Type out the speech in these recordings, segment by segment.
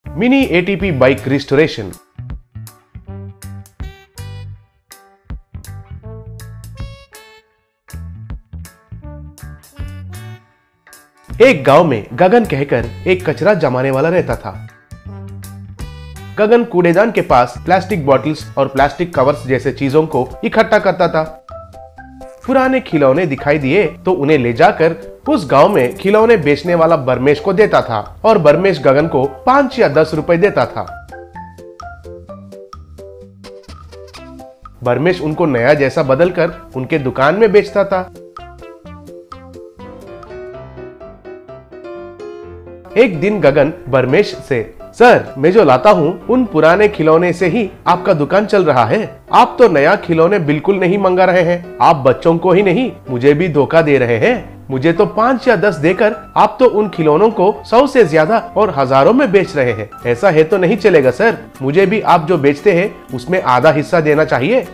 Mini ATP bike restoration. एक गांव में गगन कहकर एक कचरा जमाने वाला रहता था। गगन कूड़ेदान के पास प्लास्टिक बॉटल्स और प्लास्टिक कवर्स जैसे चीजों को इकट्ठा करता था। पुराने खिलौने दिखाई दिए तो उन्हें ले जाकर उस गांव में खिलौने बेचने वाला बरमेश को देता था और बरमेश गगन को 5 या 10 रुपए देता था। बरमेश उनको नया जैसा बदलकर उनके दुकान में बेचता था। एक दिन गगन बरमेश से, सर मैं जो लाता हूँ उन पुराने खिलौने से ही आपका दुकान चल रहा है। आप तो नया खिलौने बिल्कुल नहीं मंगा रहे हैं। आप बच्चों को ही नहीं मुझे भी धोखा दे रहे हैं। मुझे तो 5 या 10 देकर आप तो उन खिलौनों को 100 से ज्यादा और हजारों में बेच रहे हैं। ऐसा है तो नहीं चलेगा सर। मुझे भी आप जो बेचते हैं उसमें आधा हिस्सा देना चाहिए।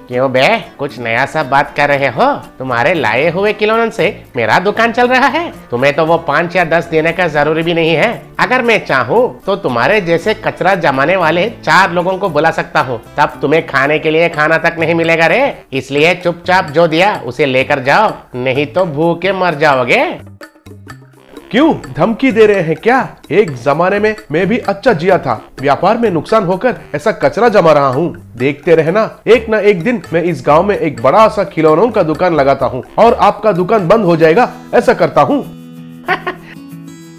क्यों बे, कुछ नया सा बात कर रहे हो? तुम्हारे लाए हुए खिलौनों से मेरा दुकान चल रहा है। तुम्हें तो वो 5 या 10 देने का जरूरी भी नहीं है। अगर मैं चाहूँ तो तुम्हारे जैसे कचरा जमाने वाले 4 लोगों को बुला सकता हूँ। तब तुम्हें खाने के लिए खाना तक नहीं मिलेगा रे। इसलिए चुपचाप जो दिया उसे लेकर जाओ, नहीं तो भूखे मर जाओगे। क्यों धमकी दे रहे हैं क्या? एक जमाने में मैं भी अच्छा जिया था। व्यापार में नुकसान होकर ऐसा कचरा जमा रहा हूँ। देखते रहना, एक ना एक दिन मैं इस गांव में एक बड़ा सा खिलौनों का दुकान लगाता हूँ और आपका दुकान बंद हो जाएगा। ऐसा करता हूँ।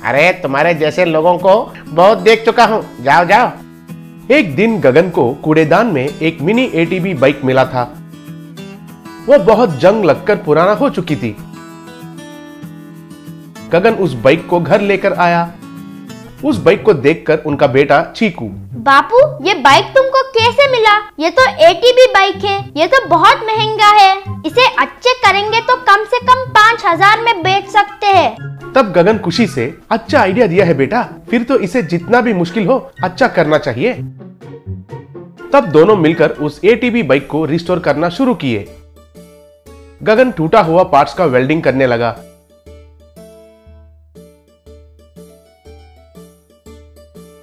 अरे तुम्हारे जैसे लोगों को बहुत देख चुका हूँ। जाओ जाओ। एक दिन गगन को कूड़ेदान में एक मिनी एटीबी बाइक मिला था। वो बहुत जंग लगकर पुराना हो चुकी थी। गगन उस बाइक को घर लेकर आया। उस बाइक को देखकर उनका बेटा चीकू, बापू ये बाइक तुमको कैसे मिला? ये तो एटीबी बाइक है। ये तो बहुत महंगा है। इसे अच्छे करेंगे तो कम से कम 5,000 में बेच सकते हैं। तब गगन खुशी से, अच्छा आइडिया दिया है बेटा, फिर तो इसे जितना भी मुश्किल हो अच्छा करना चाहिए। तब दोनों मिलकर उस एटीबी बाइक को रिस्टोर करना शुरू किए। गगन टूटा हुआ पार्ट्स का वेल्डिंग करने लगा।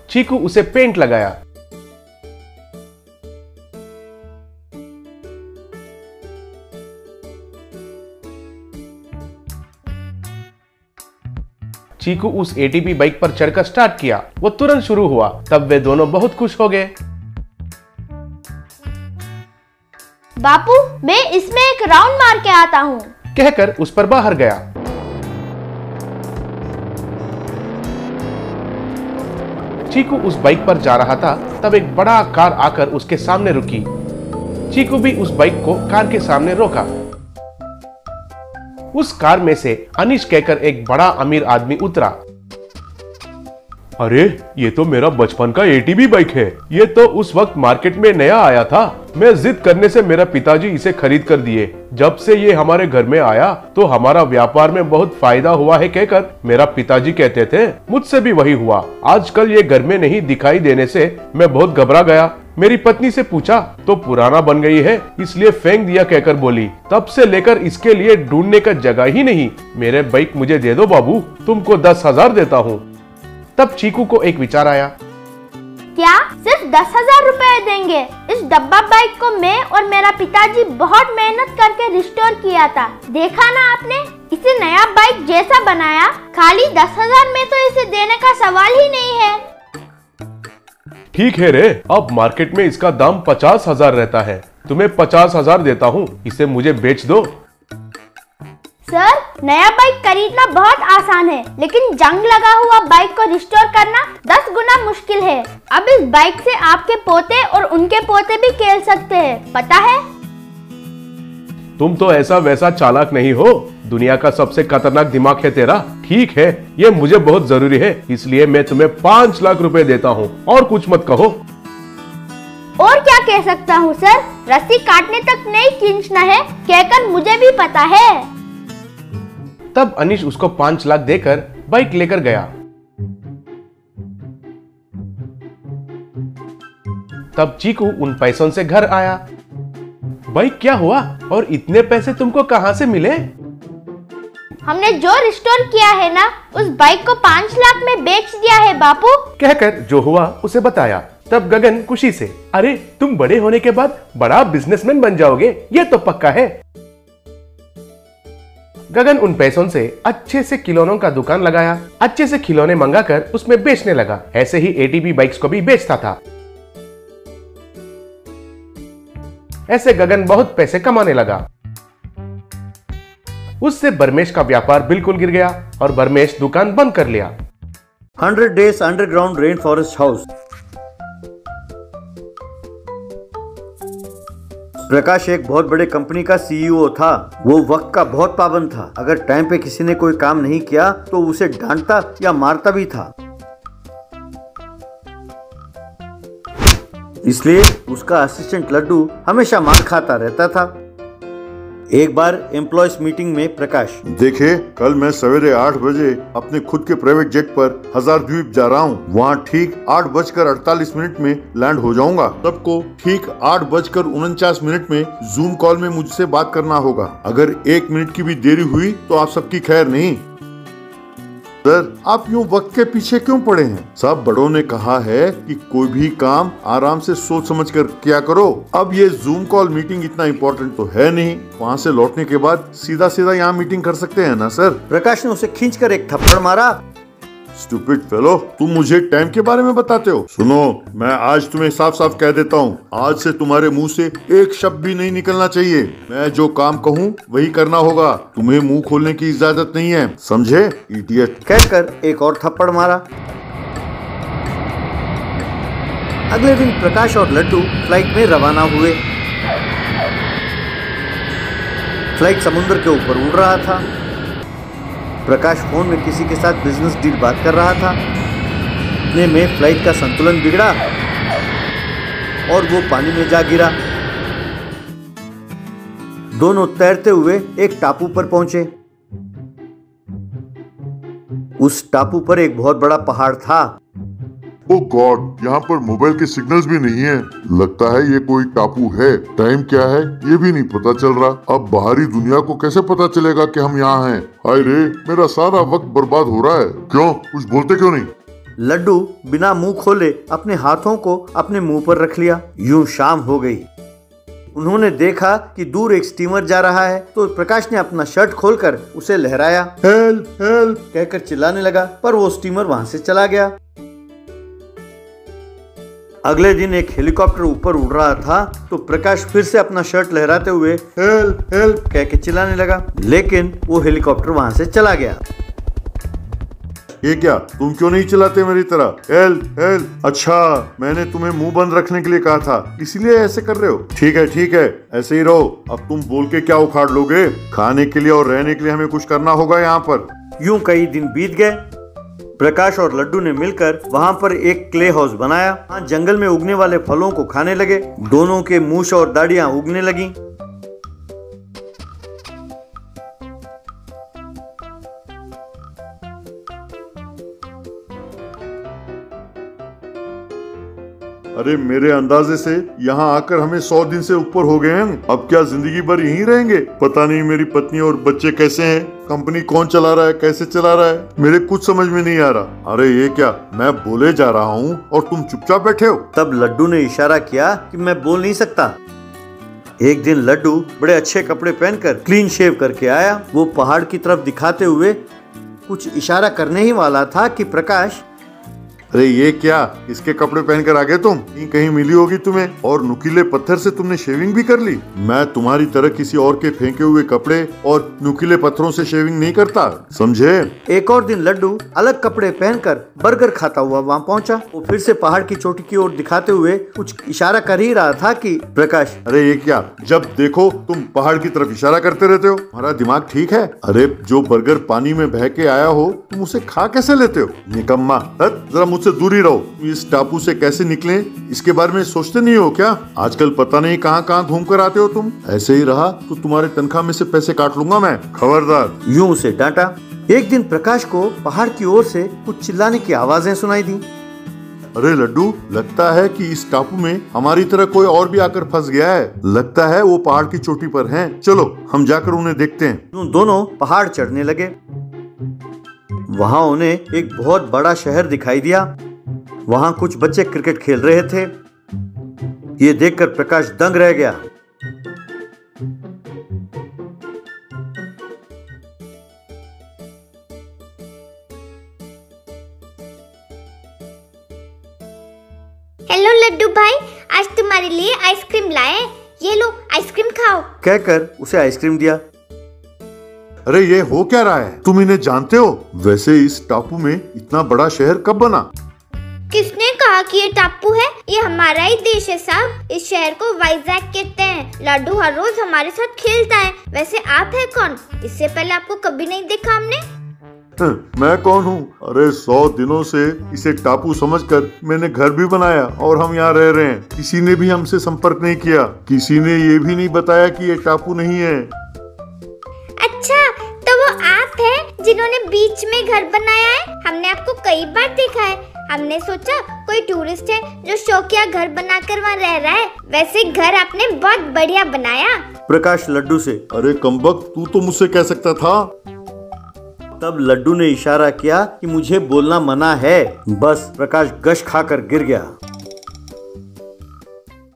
चीकू उसे पेंट लगाया। चीकू उस एटीपी बाइक पर चढ़कर स्टार्ट किया। वो तुरंत शुरू हुआ। तब वे दोनों बहुत खुश हो गए। बापू मैं इसमें एक राउंड मार के आता हूँ, कहकर उस पर बाहर गया। चीकू उस बाइक पर जा रहा था। तब एक बड़ा कार आकर उसके सामने रुकी। चीकू भी उस बाइक को कार के सामने रोका। उस कार में से अनीश कहकर एक बड़ा अमीर आदमी उतरा। अरे ये तो मेरा बचपन का एटीबी बाइक है। ये तो उस वक्त मार्केट में नया आया था। मैं जिद करने से मेरा पिताजी इसे खरीद कर दिए। जब से ये हमारे घर में आया तो हमारा व्यापार में बहुत फायदा हुआ है कहकर मेरा पिताजी कहते थे। मुझसे भी वही हुआ। आजकल ये घर में नहीं दिखाई देने से मैं बहुत घबरा गया। मेरी पत्नी से पूछा तो पुराना बन गई है इसलिए फेंक दिया कहकर बोली। तब से लेकर इसके लिए ढूंढने का जगह ही नहीं। मेरे बाइक मुझे दे दो बाबू, तुमको 10,000 देता हूँ। तब चीकू को एक विचार आया। क्या सिर्फ 10,000 रुपए देंगे? इस डब्बा बाइक को मैं और मेरा पिताजी बहुत मेहनत करके रिस्टोर किया था। देखा ना आपने, इसे नया बाइक जैसा बनाया। खाली 10,000 में तो इसे देने का सवाल ही नहीं है। ठीक है रे, अब मार्केट में इसका दाम 50,000 रहता है। तुम्हें 50,000 देता हूँ, इसे मुझे बेच दो। सर नया बाइक खरीदना बहुत आसान है, लेकिन जंग लगा हुआ बाइक को रिस्टोर करना 10 गुना मुश्किल है। अब इस बाइक से आपके पोते और उनके पोते भी खेल सकते हैं, पता है? तुम तो ऐसा वैसा चालाक नहीं हो। दुनिया का सबसे खतरनाक दिमाग है तेरा। ठीक है, ये मुझे बहुत जरूरी है, इसलिए मैं तुम्हें 5 लाख रुपए देता हूँ। और कुछ मत कहो। और क्या कह सकता हूँ सर? रस्सी काटने तक नहीं खींचना है कहकर मुझे भी पता है। तब अनीश उसको 5 लाख देकर बाइक लेकर गया। तब चीकू उन पैसों से घर आया। बाइक क्या हुआ और इतने पैसे तुमको कहां से मिले? हमने जो रिस्टोर किया है ना, उस बाइक को 5 लाख में बेच दिया है बापू। कहकर जो हुआ उसे बताया। तब गगन खुशी से, अरे तुम बड़े होने के बाद बड़ा बिजनेसमैन बन जाओगे, ये तो पक्का है। गगन उन पैसों से अच्छे से खिलौनों का दुकान लगाया, अच्छे से खिलौने मंगाकर उसमें बेचने लगा। ऐसे ही एटीबी बाइक्स को भी बेचता था। ऐसे गगन बहुत पैसे कमाने लगा। उससे बरमेश का व्यापार बिल्कुल गिर गया और बरमेश दुकान बंद कर लिया। 100 days underground rain forest house. Prakash एक बहुत बड़े कंपनी का सीईओ था। वो वक्त का बहुत पाबंद था। अगर टाइम पे किसी ने कोई काम नहीं किया तो उसे डांटता या मारता भी था। इसलिए उसका असिस्टेंट लड्डू हमेशा मार खाता रहता था। एक बार एम्प्लॉयज मीटिंग में प्रकाश, देखिए कल मैं सवेरे 8 बजे अपने खुद के प्राइवेट जेट पर हजारद्वीप जा रहा हूँ। वहाँ ठीक 8:48 में लैंड हो जाऊंगा। सबको ठीक 8:49 में जूम कॉल में मुझसे बात करना होगा। अगर 1 मिनट की भी देरी हुई तो आप सबकी खैर नहीं। सर, आप यूँ वक्त के पीछे क्यों पड़े हैं? सब बड़ों ने कहा है कि कोई भी काम आराम से सोच समझ कर किया करो। अब ये जूम कॉल मीटिंग इतना इम्पोर्टेंट तो है नहीं। वहाँ से लौटने के बाद सीधा सीधा यहाँ मीटिंग कर सकते हैं ना सर। प्रकाश ने उसे खींचकर एक थप्पड़ मारा। स्टूपिड फेलो, तुम मुझे टाइम के बारे में बताते हो? सुनो, मैं आज तुम्हें साफ साफ कह देता हूँ, आज से तुम्हारे मुंह से एक शब्द भी नहीं निकलना चाहिए। मैं जो काम कहूँ वही करना होगा। तुम्हें मुंह खोलने की इजाजत नहीं है, समझे? इडियट। कहकर एक और थप्पड़ मारा। अगले दिन प्रकाश और लड्डू फ्लाइट में रवाना हुए। फ्लाइट समुद्र के ऊपर उड़ रहा था। प्रकाश फोन में किसी के साथ बिजनेस डील बात कर रहा था। इतने में फ्लाइट का संतुलन बिगड़ा और वो पानी में जा गिरा। दोनों तैरते हुए एक टापू पर पहुंचे। उस टापू पर एक बहुत बड़ा पहाड़ था। ओ गॉड, यहाँ पर मोबाइल के सिग्नल्स भी नहीं है। लगता है ये कोई टापू है। टाइम क्या है ये भी नहीं पता चल रहा। अब बाहरी दुनिया को कैसे पता चलेगा कि हम यहाँ हैं? हाय रे, मेरा सारा वक्त बर्बाद हो रहा है। क्यों, कुछ बोलते क्यों नहीं? लड्डू बिना मुंह खोले अपने हाथों को अपने मुंह पर रख लिया। यूं शाम हो गई। उन्होंने देखा कि दूर एक स्टीमर जा रहा है तो प्रकाश ने अपना शर्ट खोलकर उसे लहराया। हेल्प हेल्प कहकर चिल्लाने लगा, पर वो स्टीमर वहां से चला गया। अगले दिन एक हेलीकॉप्टर ऊपर उड़ रहा था तो प्रकाश फिर से अपना शर्ट लहराते हुए हेल्प हेल्प कह के चिल्लाने लगा, लेकिन वो हेलीकॉप्टर वहां से चला गया। ये क्या, तुम क्यों नहीं चलाते मेरी तरह? Help help. अच्छा, मैंने तुम्हें मुंह बंद रखने के लिए कहा था, इसीलिए ऐसे कर रहे हो। ठीक है, ऐसे ही रहो। अब तुम बोल के क्या उखाड़ लोगे? खाने के लिए और रहने के लिए हमें कुछ करना होगा यहाँ पर। यूं कई दिन बीत गए। प्रकाश और लड्डू ने मिलकर वहां पर एक क्ले हाउस बनाया। वहां जंगल में उगने वाले फलों को खाने लगे। दोनों के मूछ और दाढ़ियां उगने लगी। अरे मेरे अंदाजे से यहाँ आकर हमें 100 दिन से ऊपर हो गए हैं। अब क्या जिंदगी भर यहीं रहेंगे? पता नहीं मेरी पत्नी और बच्चे कैसे हैं, कंपनी कौन चला रहा है, कैसे चला रहा है, मेरे कुछ समझ में नहीं आ रहा। अरे ये क्या, मैं बोले जा रहा हूँ और तुम चुपचाप बैठे हो। तब लड्डू ने इशारा किया कि मैं बोल नहीं सकता। एक दिन लड्डू बड़े अच्छे कपड़े पहनकर क्लीन शेव करके आया। वो पहाड़ की तरफ दिखाते हुए कुछ इशारा करने ही वाला था कि प्रकाश, अरे ये क्या, इसके कपड़े पहनकर आ गए तुम? कहीं मिली होगी तुम्हें, और नुकीले पत्थर से तुमने शेविंग भी कर ली। मैं तुम्हारी तरह किसी और के फेंके हुए कपड़े और नुकीले पत्थरों से शेविंग नहीं करता, समझे? एक और दिन लड्डू अलग कपड़े पहनकर बर्गर खाता हुआ वहाँ पहुँचा। वो फिर से पहाड़ की चोटी की ओर दिखाते हुए कुछ इशारा कर ही रहा था कि प्रकाश, अरे ये क्या, जब देखो तुम पहाड़ की तरफ इशारा करते रहते हो। हमारा दिमाग ठीक है? अरे जो बर्गर पानी में बह के आया हो तुम उसे खा कैसे लेते हो? निकम्मा, जरा से दूरी रहो। इस टापू से कैसे निकले इसके बारे में सोचते नहीं हो क्या? आजकल पता नहीं कहाँ घूम कर आते हो तुम। ऐसे ही रहा तो तुम्हारे तनख्वाह में से पैसे काट लूंगा मैं, खबरदार। यूं उसे डांटा। एक दिन प्रकाश को पहाड़ की ओर से कुछ चिल्लाने की आवाजें सुनाई दी। अरे लड्डू, लगता है कि इस टापू में हमारी तरह कोई और भी आकर फंस गया है। लगता है वो पहाड़ की चोटी पर हैं। चलो हम जाकर उन्हें देखते हैं। दोनों पहाड़ चढ़ने लगे। वहाँ उन्हें एक बहुत बड़ा शहर दिखाई दिया। वहाँ कुछ बच्चे क्रिकेट खेल रहे थे। ये देखकर प्रकाश दंग रह गया। हेलो लड्डू भाई, आज तुम्हारे लिए आइसक्रीम लाए। ये लो आइसक्रीम खाओ। कहकर उसे आइसक्रीम दिया। अरे ये हो क्या रहा है? तुम इन्हें जानते हो? वैसे इस टापू में इतना बड़ा शहर कब बना? किसने कहा कि ये टापू है? ये हमारा ही देश है साहब। इस शहर को वाइजैक कहते हैं। लड्डू हर रोज हमारे साथ खेलता है। वैसे आप है कौन? इससे पहले आपको कभी नहीं देखा हमने। मैं कौन हूँ? अरे 100 दिनों से इसे टापू समझकर मैंने घर भी बनाया और हम यहाँ रह रहे हैं। किसी ने भी हमसे संपर्क नहीं किया। किसी ने ये भी नहीं बताया कि ये टापू नहीं है। अच्छा, तो वो आप हैं जिन्होंने बीच में घर बनाया है? हमने आपको कई बार देखा है। हमने सोचा कोई टूरिस्ट है जो शौकिया घर बनाकर वहाँ रह रहा है। वैसे घर आपने बहुत बढ़िया बनाया। प्रकाश लड्डू से, अरे कमबख्त, तू तो मुझसे कह सकता था। तब लड्डू ने इशारा किया कि मुझे बोलना मना है। बस प्रकाश गश खाकर गिर गया।